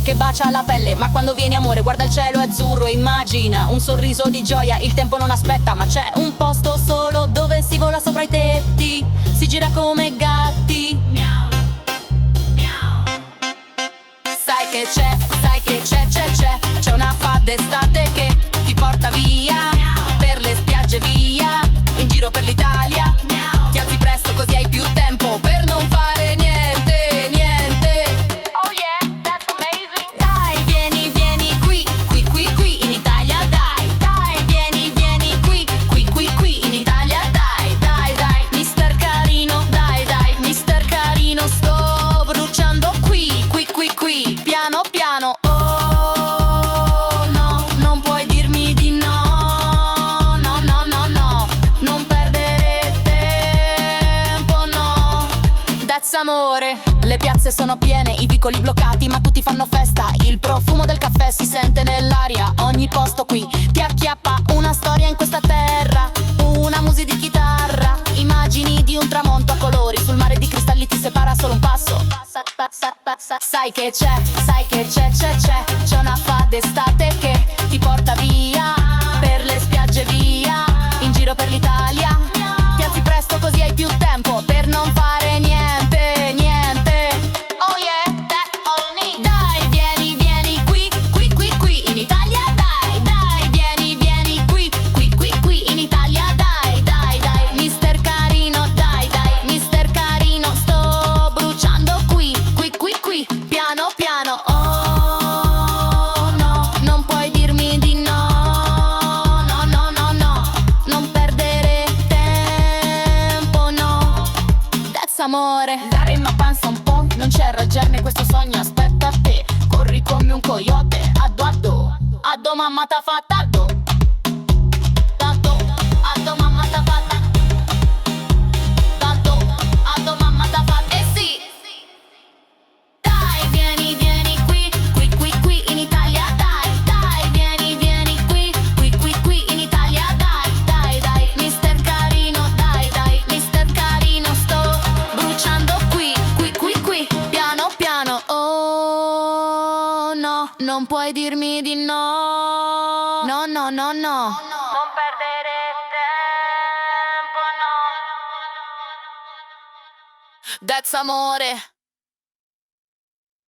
che bacia la pelle. Ma quando vieni amore guarda il cielo è azzurro, immagina un sorriso di gioia. Il tempo non aspetta, ma c'è un posto solo dove si vola sopra i tetti, si gira come gatti. Miau, miau. Sai che c'è, c'è una fa d'estate che ti porta via per le spiagge, via in giro per l'Italia. Ti alzi presto così hai più tempo per non fare niente, niente. Oh yeah, that's amazing. Dai, vieni, vieni qui, qui in Italia, dai, dai, vieni, vieni qui, qui in Italia, dai, dai, dai, mister Carino, dai, dai, mister Carino, sto bruciando qui, piano, piano. Oh no, non puoi dirmi di no, no, no, no, no, non perdere tempo, no. That's amore. Le piazze sono piene, i vicoli bloccati, ma tutti fanno festa. Il profumo del caffè si sente nell'aria, ogni posto qui ti acchiappa una storia in questa terra, una musica di chitarra, immagini di un tramonto a colori, sul mare di cristalli ti separa solo un passo. Sai che c'è, c'è una fa d'estate che ti porta via per le spiagge, via in giro per l'Italia. Ti alzi presto così hai più tempo per non fare niente, niente. Oh yeah, that's all I need. Dai, vieni, vieni qui in Italia, dai, dai, vieni, vieni qui in Italia, dai, dai, dai, mister Carino, dai, dai, mister Carino, sto bruciando qui, piano, piano. Oh no, non puoi dirmi di no, no, no, no, no, non perdere tempo, no. That's amore. Dare ma panza un po', non c'è raggirne questo sogno, aspetta a te. Corri come un coyote, addo mamma t'ha fatta addo, addo mamma t'ha fatta, addo mamma t'ha fatta, eh sì. Dai, vieni, vieni qui in Italia, dai, dai, vieni, vieni qui in Italia, dai, dai, dai, mister Carino, dai, dai, mister Carino, sto bruciando qui, piano, piano. Oh no, non puoi dirmi di no, no, no, no, no, non perdere tempo, no. That's amore.